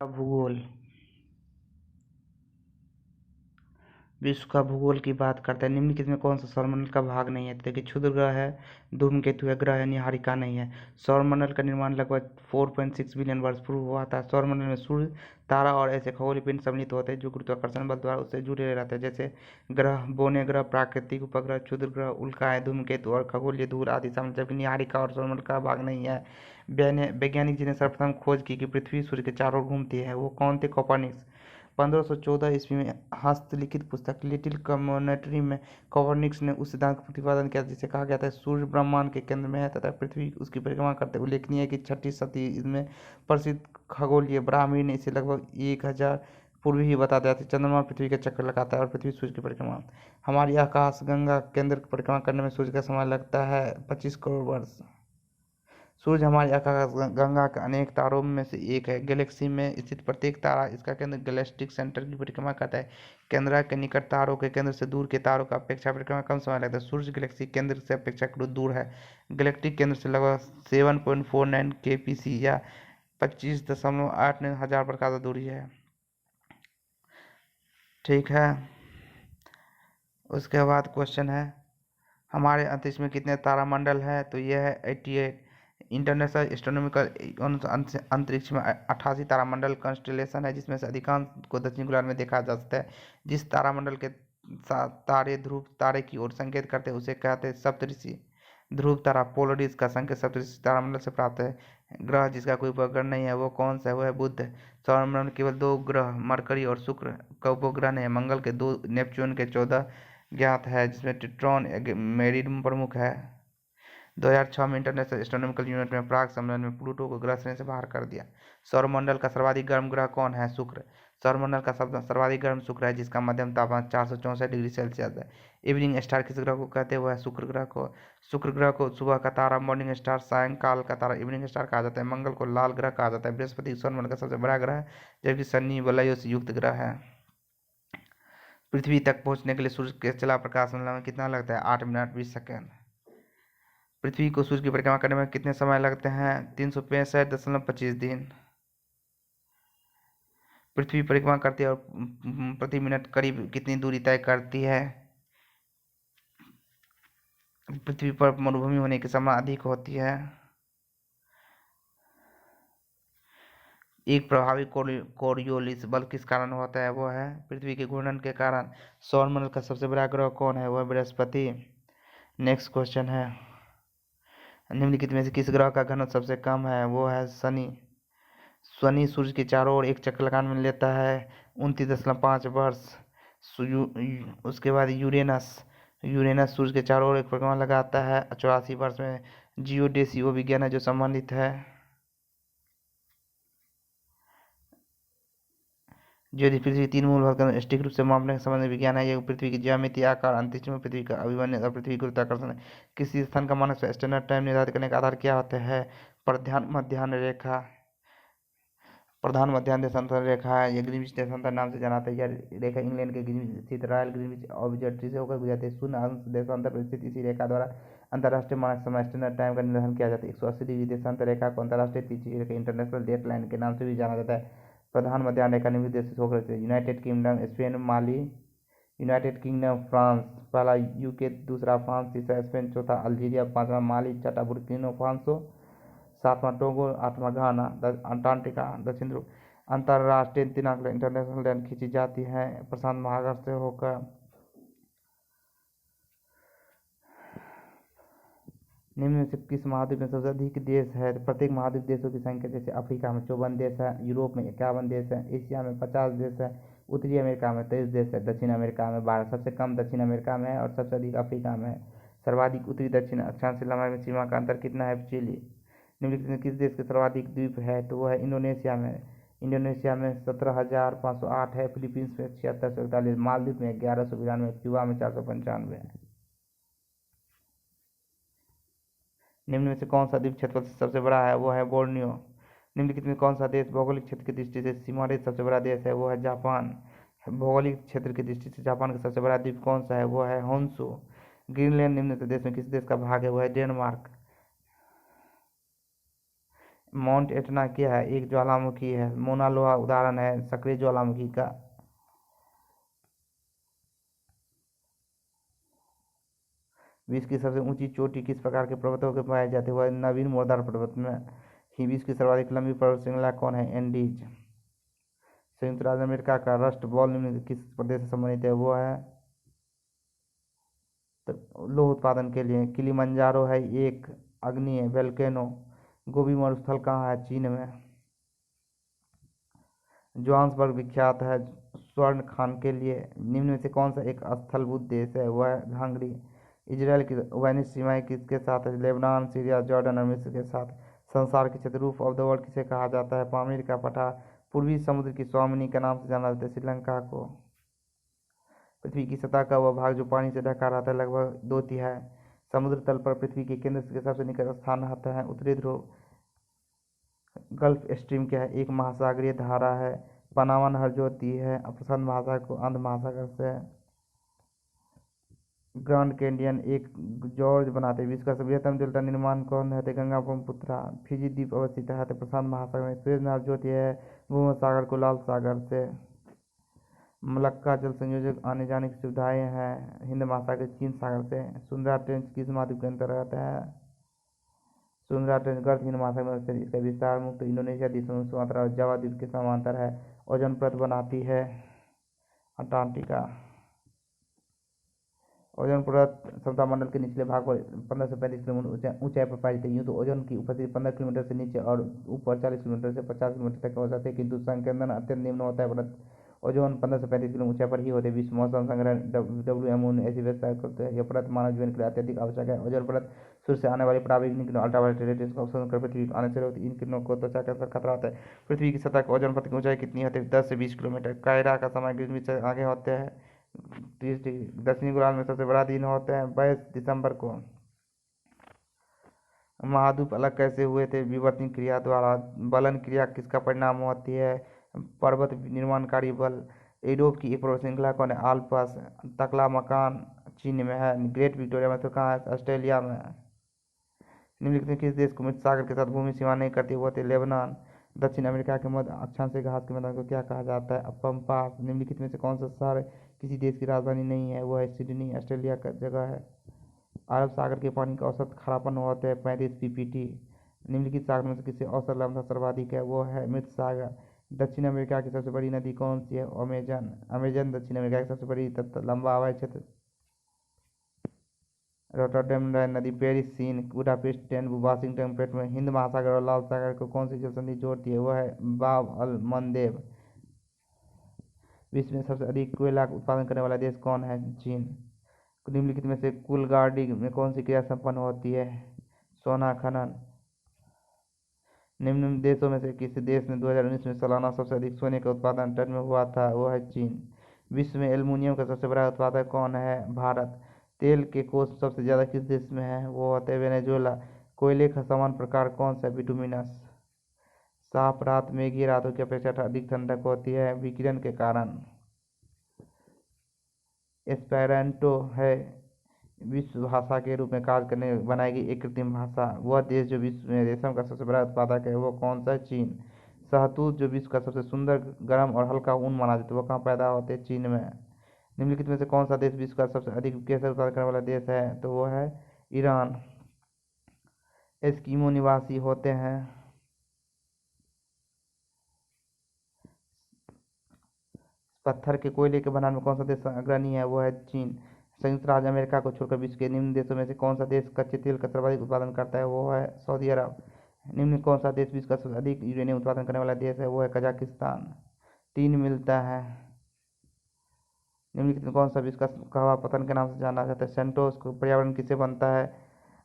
भूगोल। विश्व का भूगोल की बात करते हैं। निम्नलिखित में कौन सा सौरमंडल का भाग नहीं है? तो देखिए, क्षुद्र ग्रह है, धूमकेतु है, ग्रह है, निहारिका नहीं है। सौरमंडल का निर्माण लगभग 4.6 बिलियन वर्ष पूर्व हुआ था। सौरमंडल में सूर्य, तारा और ऐसे खगोलीय पिंड सम्मिलित होते हैं जो गुरुत्वाकर्षण बल द्वारा उससे जुड़े रहते हैं, जैसे ग्रह, बौने ग्रह, प्राकृतिक उपग्रह, क्षुद्र ग्रह, उल्काएं, धूमकेतु और खगोलीय धूल आदि शामिल। जबकि निहारिका और सौरमंडल का भाग नहीं है। वैज्ञानिक जिन्हें सर्वप्रथम खोज की कि पृथ्वी सूर्य के चारों ओर घूमती है, वो कौन थे? कोपर्निकस। 1514 ईस्वी में हस्तलिखित पुस्तक लिटिल कमेंट्री में कोपर्निकस ने उस सिद्धांत का प्रतिपादन किया जिसे कहा गया था सूर्य ब्रह्मांड के केंद्र में है तथा पृथ्वी उसकी परिक्रमा करते। उल्लेखनीय है कि 6ठी शती में प्रसिद्ध खगोलीय ब्राह्मणी ने इसे लगभग 1000 पूर्व ही बता दिया था। चंद्रमा पृथ्वी के चक्कर लगाता है और पृथ्वी सूर्य की परिक्रमा। हमारी आकाश गंगा केंद्र की परिक्रमा करने में सूर्य का समय लगता है 25 करोड़ वर्ष। सूर्य हमारी आकाशगंगा के अनेक तारों में से एक है। गैलेक्सी में स्थित प्रत्येक तारा इसका केंद्र गैलेक्टिक सेंटर की परिक्रमा करता है। केंद्र के निकट तारों के केंद्र से दूर के तारों का अपेक्षा परिक्रमा कम समय लगता है। सूर्य गैलेक्सी केंद्र से अपेक्षाकृत दूर है। गैलेक्टिक केंद्र से लगभग 7.49 kpc या 25.89 हजार प्रकाश दूरी है। ठीक है, उसके बाद क्वेश्चन है हमारे अंतरिक्ष में कितने तारामंडल है? तो यह है 88। इंटरनेशनल एस्ट्रोनॉमिकल अंतरिक्ष में 88 तारामंडल कंस्टेलेशन है, जिसमें से अधिकांश को दक्षिण गोलार्ध में देखा जा सकता है। जिस तारामंडल के तारे ध्रुव तारे की ओर संकेत करते हैं उसे कहते हैं सप्तऋषि। ध्रुव तारा पोलरिस का संकेत सप्तऋषि तारामंडल से प्राप्त है। ग्रह जिसका कोई उपग्रह नहीं है वो कौन सा है? वो है बुध। सौरमंडल में केवल 2 ग्रह मरकरी और शुक्र का उपग्रह नहीं है। मंगल के 2, नेपच्यून के 14 ज्ञात है, जिसमें टिट्रॉन मेरिडियम प्रमुख है। 2006 में इंटरनेशनल एस्ट्रोनॉमिकल यूनिट में प्राग सम्मेलन में प्लूटो को ग्रह श्रेणी से बाहर कर दिया। सौरमंडल का सर्वाधिक गर्म ग्रह कौन है? शुक्र। सौरमंडल का सर्वाधिक गर्म शुक्र है, जिसका मध्यम तापमान 464 डिग्री सेल्सियस है। इवनिंग स्टार किस ग्रह को कहते हैं? वो है शुक्र ग्रह को। शुक्र ग्रह को सुबह का तारा मॉर्निंग स्टार, सायंकाल का तारा इवनिंग स्टार कहा जाता है। मंगल को लाल ग्रह कहा जाता है। बृहस्पति सौरमंडल का सबसे बड़ा ग्रह है, जबकि शनि वलयों से युक्त ग्रह है। पृथ्वी तक पहुंचने के लिए सूर्य के चला प्रकाश में कितना लगता है? 8 मिनट 20 सेकेंड। पृथ्वी को सूर्य की परिक्रमा करने में कितने समय लगते हैं? 365.25 दिन। पृथ्वी परिक्रमा करती है और प्रति मिनट करीब कितनी दूरी तय करती है? पृथ्वी पर मरुभूमि होने की संभावना अधिक होती है। एक प्रभावी कोरियोलिस बल किस कारण होता है? वो है पृथ्वी के घूर्णन के कारण। सौरमंडल का सबसे बड़ा ग्रह कौन है? वो है बृहस्पति। नेक्स्ट क्वेश्चन है निम्नलिखित में से किस ग्रह का घनत्व सबसे कम है? वो है शनि। शनि सूर्य के चारों ओर एक चक्कर लगाने में लेता है 29.5 वर्ष। उसके बाद यूरेनस। यूरेनस सूर्य के चारों ओर एक परिक्रमा लगाता है 84 वर्ष में। जियोडेसी वो विज्ञान है जो संबंधित है जो पृथ्वी 3 मूल भाग का सटीक रूप से मापने का संबंधित विज्ञान है। यह पृथ्वी की ज्यामिति, आकार, अंतरिक्ष में पृथ्वी का अभिमन्यु और पृथ्वी गुरुत्वाकर्षण है। किसी स्थान का मानक स्टैंडर्ड टाइम निर्धारित करने का आधार क्या होता है? मध्याह्न रेखा। प्रधान मध्याह्न देशांतर रेखा है। यह ग्रीनविच देशांतर नाम से जाना जाता है। यह रेखा इंग्लैंड के ग्रीनविच स्थित रॉयल ग्रीनविच ऑब्जर्वेटरी से होकर गुजरती है। शून्य अंश देशांतर पर स्थित इसी रेखा द्वारा अंतर्राष्ट्रीय मानक समय स्टैंडर्ड टाइम का निर्धारण किया जाता है। 180 डिग्री देशांतर रेखा को अंतर्राष्ट्रीय तिथि रेखा इंटरनेशनल डेट लाइन के नाम से भी जाना जाता है। प्रधान मध्याह्न रेखा निम्न देश से होकर यूनाइटेड किंगडम, स्पेन, माली, यूनाइटेड किंगडम, फ्रांस, पहला यूके, दूसरा फ्रांस, तीसरा स्पेन, चौथा अल्जीरिया, पांचवा माली, छठा बुर्किना फासो, सातवां टोगो, आठवां घाना, अंटार्कटिका, दक्षिण ध्रुव। अंतर्राष्ट्रीय दिनांक इंटरनेशनल लाइन खींची जाती है प्रशांत महासागर से होकर। निम्न में से किस महाद्वीप में सबसे अधिक देश है? प्रत्येक महाद्वीप देशों की संख्या, जैसे अफ्रीका में 54 देश है, यूरोप में 51 देश है, एशिया में 50 देश है, उत्तरी अमेरिका में 23 देश है, दक्षिण अमेरिका में 12। सबसे कम दक्षिण अमेरिका में है और सबसे अधिक अफ्रीका में है। सर्वाधिक उत्तरी दक्षिण अक्षांश लंबाई में सीमा का अंतर कितना है? चिली। निम्नलिखित में किस देश के सर्वाधिक द्वीप है? तो वो है इंडोनेशिया में। इंडोनेशिया में 17,508 है। फिलीपींस में 7641, मालदीव में 1192, क्यूबा में 495 है। निम्न में से कौन सा द्वीप क्षेत्रफल से सबसे बड़ा है? वो है बोर्नियो। निम्नलिखित में कौन सा देश भौगोलिक क्षेत्र की दृष्टि से सीमारेखा सबसे बड़ा देश है? वो है जापान। भौगोलिक क्षेत्र की दृष्टि से जापान का सबसे बड़ा द्वीप कौन सा है? वो है होन्शु। ग्रीनलैंड निम्न देश में किस देश का भाग है? वो है डेनमार्क। माउंट एटना क्या है? एक ज्वालामुखी है। मोना लोआ उदाहरण है सक्रिय ज्वालामुखी का। विश्व की सबसे ऊंची चोटी किस प्रकार के पर्वतों के पाई जाती है? वह नवीन मोरदार पर्वत में ही। विश्व की सर्वाधिक लंबी पर्वत श्रृंखला कौन है? एंडीज। संयुक्त राज्य अमेरिका का रस्ट बॉल निम्न किस प्रदेश से संबंधित है? वो है तो लौह उत्पादन के लिए। किलिमंजारो है एक अग्नि वेल्केनो। गोबी मरुस्थल कहाँ है? चीन में। जोहान्सबर्ग विख्यात है स्वर्ण खान के लिए। निम्न में से कौन सा एक स्थलभूत देश है? वह है हंगरी। इजराइल की वैनिश सीमाएं किसके साथ है? लेबनान, सीरिया, जॉर्डन और मिस्र के साथ। संसार की क्षेत्र रूफ ऑफ द वर्ल्ड किसे कहा जाता है? पामीर का पठार। पूर्वी समुद्र की स्वामिनी के नाम से जाना जाता है श्रीलंका को। पृथ्वी की सतह का वह भाग जो पानी से ढका रहता है लगभग 2/3 समुद्र तल पर पृथ्वी के केंद्र के सबसे निकट स्थान रहता है उत्तरी ध्रुव। गल्फ स्ट्रीम क्या है? एक महासागरीय धारा है। पनामा नहर जो होती है प्रशांत महासागर को अंध महासागर से। ग्रांड कैंयन एक जॉर्ज बनाते हैं। विश्व का बृहत्तम डेल्टा निर्माण कौन है? गंगा ब्रह्मपुत्र। फिजी द्वीप अवस्थित है प्रशांत महासागर में। सुएज नहर जो होती है भूमध्य सागर को लाल सागर से। मलक्का जल संयोजक आने जाने की सुविधाएं हैं हिंद महासागर चीन सागर से। सुंदरा ट्रेंच किस महाद्वीप के अंतर्गत है? सुंदरा ट्रेंच गर्त हिंद महासागर में स्थित। इसका विस्तार मुक्त इंडोनेशिया देशों सुमात्रा और जावा द्वीप के समांतर है। ओजोन परत बनाती है अंटार्कटिका। ओजोन परत सौरमंडल के निचले भाग पर 15 से 35 किलोमीटर ऊंचाई पर पाई जाती है। यूँ तो ओजोन की उपस्थिति 15 किलोमीटर से नीचे और ऊपर 40 किलोमीटर से 50 किलोमीटर तक हो सकती है, किंतु संकेंद्रण अत्यंत निम्न होता है। परत ओजोन 15 से 35 किलोमीटर ऊंचाई पर ही होते हैं। विश्व मौसम संग्रह WMO ने ऐसी व्यवस्था करते हैं। यह परत मानव जीवन के लिए अत्यधिक आवश्यक है। ओजोन परत सूर्य से आने वाली पराबैंगनी किरणों अल्ट्रावायलेट रेडिएशन का अवशोषण कर पृथ्वी को आने से रोकती है। इन किरणों को त्वचा कैंसर खतरा होता है। पृथ्वी की सतह पर ओजोन परत की ऊंचाई कितनी होती है? 10 से 20 किलोमीटर। कायरा का समय ग्रीनविच से आगे होते हैं 30 डिग्री। दक्षिणी गोलार्ध में सबसे बड़ा दिन होते हैं 22 दिसंबर को। महाद्वीप अलग कैसे हुए थे? विवर्तन क्रिया द्वारा। बलन क्रिया किसका परिणाम होती है? पर्वत निर्माणकारी बल। यूरोप की एक पर्वत श्रृंखला कौन है? आल्प्स। तकला चीन में है। ग्रेट विक्टोरिया में तो कहाँ है? ऑस्ट्रेलिया में। निम्नलिखित में किस देश को मृत सागर के साथ भूमि सीमा नहीं करती? वो थे लेबनान। दक्षिण अमेरिका के मध्य अक्षांशीय घास के मैदान को क्या कहा जाता है? पम्पास। निम्नलिखित में से कौन सा शहर किसी देश की राजधानी नहीं है? वो है सिडनी। ऑस्ट्रेलिया का जगह है। अरब सागर के पानी का औसत खारापन होता है 35 ppt। निम्नलिखित सागर में से किससे औसत लंबा सर्वाधिक है? वो है मृत सागर। दक्षिण अमेरिका की सबसे बड़ी नदी कौन सी है? अमेजन। अमेजन दक्षिण अमेरिका की सबसे बड़ी लंबा हवाई क्षेत्र। रोटरडैम नदी, पेरिस, सीन, बुडापेस्ट, टेनबू, वाशिंगटन, पेट में। हिंद महासागर और लाल सागर को कौन सी जल संधि जोड़ती है? वह है बाब अल मंदेब। विश्व में सबसे अधिक कोयला उत्पादन करने वाला देश कौन है? चीन। निम्नलिखित में से कुलगाड़ी में कौन सी क्रिया संपन्न होती है? सोना खनन। निम्न देशों में से किस देश ने 2019 में सालाना सबसे अधिक सोने का उत्पादन टन में हुआ था? वो है चीन। विश्व में एल्युमिनियम का सबसे बड़ा उत्पादक कौन है? भारत। तेल के कोष सबसे ज़्यादा किस देश में है? वो होते हैं वेनेजुएला। कोयले का समान प्रकार कौन सा है? बिटुमिनस। साफ रात मेघी रातों की अपेक्षा अधिक ठंडक होती है विकिरण के कारण। एस्पेरेंटो है विश्व भाषा के रूप में कार्य करने बनाई गई एक कृत्रिम भाषा। वह देश जो विश्व में रेशम का सबसे बड़ा उत्पादक है वो कौन सा है? चीन। शहतूत जो विश्व का सबसे सुंदर गर्म और हल्का ऊन माना जाता है वो कहाँ पैदा होते हैं? चीन में। निम्नलिखित में से कौन सा देश विश्व का सबसे अधिक केसर उत्पादन करने वाला देश है? तो वो है ईरान। एस्किमो निवासी होते हैं पत्थर के कोयले के भंडार में। कौन सा देश अग्रणी है? वो है चीन। संयुक्त राज्य अमेरिका को छोड़कर विश्व के निम्न देशों में से कौन सा देश कच्चे तेल का सर्वाधिक उत्पादन करता है? वो है सऊदी अरब। निम्न कौन सा देश विश्व का सबसे अधिक यूरेनियम उत्पादन करने वाला देश है? वो है कजाकिस्तान। 3 मिलता है। निम्नलिखित में कौन सा विश्व का हवा पतन के नाम से जाना जाता है? सेंटोस को। पर्यावरण किससे बनता है?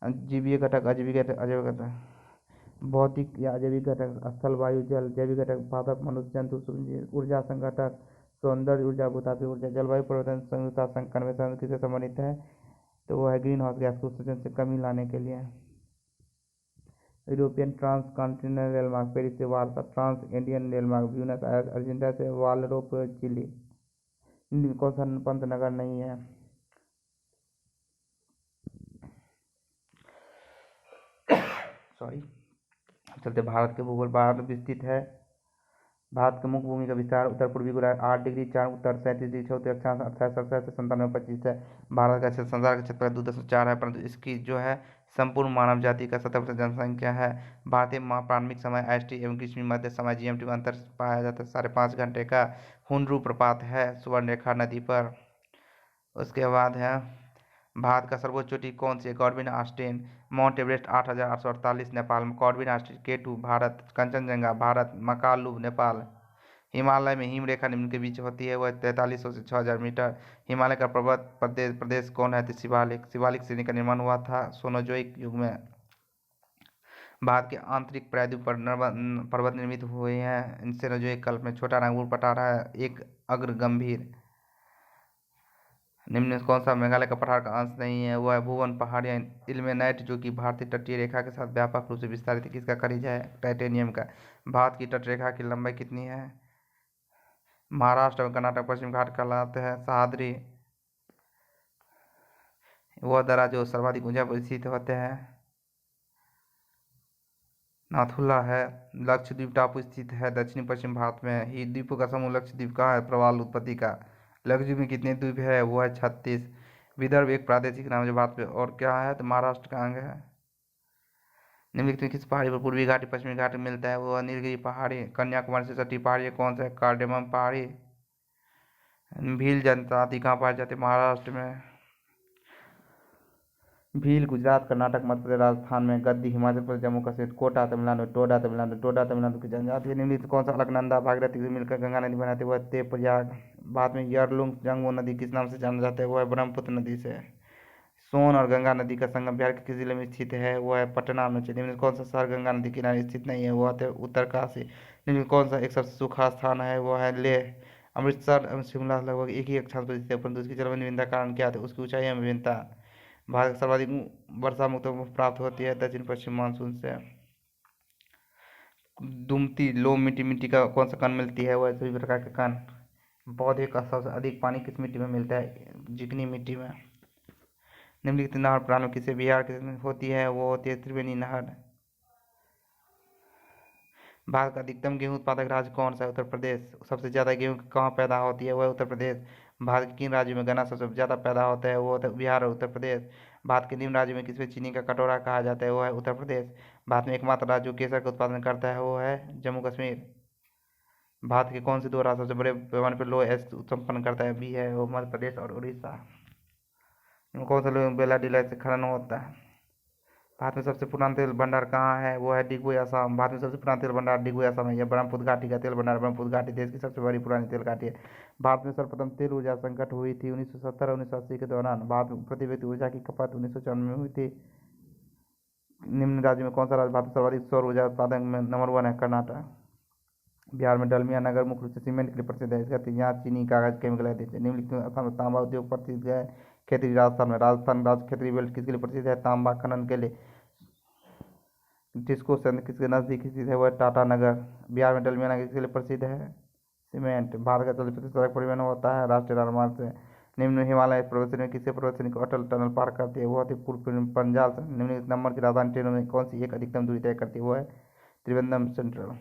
जीवीय घटक, अजैविक घटक, अजैविक घटक। भौतिक या अजैविक घटक स्थल, वायु, जल। जैविक घटक पादप, मनुष्य, जंतु, सूक्ष्मजीव। ऊर्जा संघटक सौंदर्य ऊर्जा, भूतात्विक ऊर्जा। जलवायु परिवर्तन संयुक्त कन्वेंशन किससे संबंधित है? तो वो है ग्रीन हाउस गैस के उत्सर्जन से कमी लाने के लिए। यूरोपियन ट्रांस कॉन्टिनेंटल रेलमार्ग पेरिस से वार्सा। ट्रांस इंडियन रेलमार्ग ब्यूनस आयर्स अर्जेंटीना से वालरोप चिली। इनमें कौन सा पंत नगर नहीं है? सॉरी चलते भारत के भूगोल। भारत विस्तृत है। भारत के मुख्य भूमि का विस्तार उत्तर पूर्वी गोलार्ध 8 डिग्री 4 उत्तर 37 डिग्री 6 उत्तर 28 से 97 है। भारत का क्षेत्र संसार का क्षेत्र 2.4 है, परंतु इसकी जो है संपूर्ण मानव जाति का 70% जनसंख्या है। भारतीय प्रारंभिक समय एसटी एवं ग्रीष्मी मध्य समय जीएमटी में अंतर पाया जाता है 5.5 घंटे का। हुंड्रू प्रपात है सुवर्णरेखा नदी पर। उसके बाद है भारत का सर्वोच्च चोटी कौन सी है? Godwin Austen. Mount Everest 8,848 Nepal. Godwin Austen K2 भारत। कंचनजंगा भारत। मकालू नेपाल। हिमालय में हिम रेखा निम्न के बीच होती है, वह 4300 से 6000 मीटर। हिमालय का पर्वत प्रदेश कौन है? तो शिवालिक। शिवालिक श्रेणी का निर्माण हुआ था सोनोजोइक युग में। भारत के आंतरिक प्रायद्वीप पर पर्वत निर्मित हुए हैं सेनोजोइक कल्प में। छोटा नागपुर पठार है एक अग्र गंभीर। निम्न कौन सा मेघालय का पठार का अंश नहीं है? वह है भुवन पहाड़ियाँ। इल्मेनाइट जो कि भारतीय तटीय रेखा के साथ व्यापक रूप से विस्तारित है, किसका खनिज है? टाइटेनियम का। भारत की तटरेखा की लंबाई कितनी है? महाराष्ट्र और कर्नाटक पश्चिम घाट कहलाते हैं। सह्याद्री वह दर्रा जो सर्वाधिक ऊंचाई पर स्थित होते हैं। नाथुला है। लक्षद्वीप टापू स्थित है दक्षिणी पश्चिम भारत में। ही द्वीपों का समूह लक्षद्वीप का है प्रवाल उत्पत्ति का। लक्षद्वीप में कितने द्वीप है? वो है 36। विदर्भ एक प्रादेशिक नाम है जो भारत में और क्या है? तो महाराष्ट्र का अंग है। निम्नलिखित में किस पहाड़ी पर पूर्वी घाटी पश्चिमी घाटी मिलता है? वो नीलगिरी पहाड़ी। कन्याकुमारी से सटी पहाड़ी कौन सा है? कार्डेमम पहाड़ी। भील जनजाति कहाँ पाई जाती है? महाराष्ट्र में। भील गुजरात कर्नाटक मध्य प्रदेश राजस्थान में। गद्दी हिमाचल प्रदेश जम्मू कश्मीर। कोटा तमिलनाडु। टोडा तमिलनाडु की जनजाति है। निम्नलिखित कौन सा अलकनंदा भागीरथी से मिलकर गंगा नदी बनाती है? वह देवप्रयाग। भारत में यरलुंग जंगमो नदी किस नाम से जाना जाता है? वह है ब्रह्मपुत्र नदी से। सोन और गंगा नदी का संगम बिहार के किस जिले में स्थित है? वह है पटना में। निम्न कौन सा शहर गंगा नदी किनारे स्थित नहीं है? वह है उत्तरकाशी। निम्न कौन सा एक सबसे सूखा स्थान है? वह है लेह। अमृतसर एवं शिमला लगभग एक ही अक्षांश पर स्थित है, परंतु उसकी जलवायु विभिन्नता कारण क्या है? उसकी ऊंचाई में विभिन्नता। भारत को सर्वाधिक वर्षा मुक्त प्राप्त होती है दक्षिण पश्चिम मानसून से। दुमती लो मिट्टी का कौन सा कण मिलती है? वह सभी प्रकार के कण। पौधे का सबसे अधिक पानी किस मिट्टी में मिलता है? चिकनी मिट्टी में। निम्नलिखित नहर प्रणाली किसे बिहार की होती है? वो होती है त्रिवेणी नहर। भारत का अधिकतम गेहूं उत्पादक राज्य कौन सा है? उत्तर प्रदेश। सबसे ज्यादा गेहूं कहाँ पैदा होती है? वह उत्तर प्रदेश। भारत के किन राज्यों में गन्ना सबसे ज्यादा पैदा होता है? वो होता है बिहार और उत्तर प्रदेश। भारत के निम्न राज्यों में किसमें चीनी का कटोरा कहा जाता है? वो है उत्तर प्रदेश। भारत में एकमात्र राज्य जो केसर का उत्पादन करता है वो है जम्मू कश्मीर। भारत के कौन से दो राज्य सबसे बड़े पैमाने पर लो एस उत्पन्न करता है? भी है वो मध्य प्रदेश और उड़ीसा। कौन सा लोग बेला डीला से खनन होता है? भारत में सबसे पुराना तेल भंडार कहाँ है? वो है डिगबोई असम। भारत में सबसे पुराना तेल भंडार डिगबोई असम है। यह ब्रह्मपुत्र घाटी का तेल भंडार। ब्रह्मपुत्र घाटी देश की सबसे बड़ी पुरानी तेल घाटी है। भारत में सर्वप्रथम तेल ऊर्जा संकट हुई थी 1970 और 1980 के दौरान। भारत में प्रति व्यक्ति ऊर्जा की खपत 1994 में हुई थी। निम्न राज्य में कौन सा राज्य भारत में सर्वाधिक सौर ऊर्जा उत्पादन में नंबर 1 है? कर्नाटक। बिहार में डलमिया नगर मुख्य रूप से सीमेंट के लिए प्रसिद्ध है। इसका यहाँ चीनी कागज केमिकल आदि है। निम्नलिखित में असम में तांबा उद्योग प्रसिद्ध है। खेती राजस्थान में। राजस्थान राज्य क्षेत्रीय बेल्ट किसके लिए प्रसिद्ध है? तांबा खनन के लिए। टिस्को संघ किसके नजदीक स्थित है? वह टाटा नगर। बिहार में डलमिया नगर किसके लिए प्रसिद्ध है? सीमेंट। भारत का 40% सड़क परिवहन होता है राष्ट्रीय राजमार्ग से। निम्न हिमालय पर्वत श्रेणी किसी पर्वत श्रेणी को अटल टनल पार करती है? वो होती है पूर्व पंजाल से। निम्नलिखित नंबर की राजधानी ट्रेनों में कौन सी एक अधिकतम दूरी तय करती है? वो है त्रिवेंद्रम सेंट्रल।